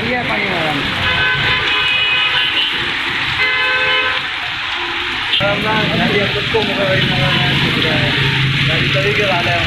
खाली आहे पाणी मला गाडी तरी गेला आल्या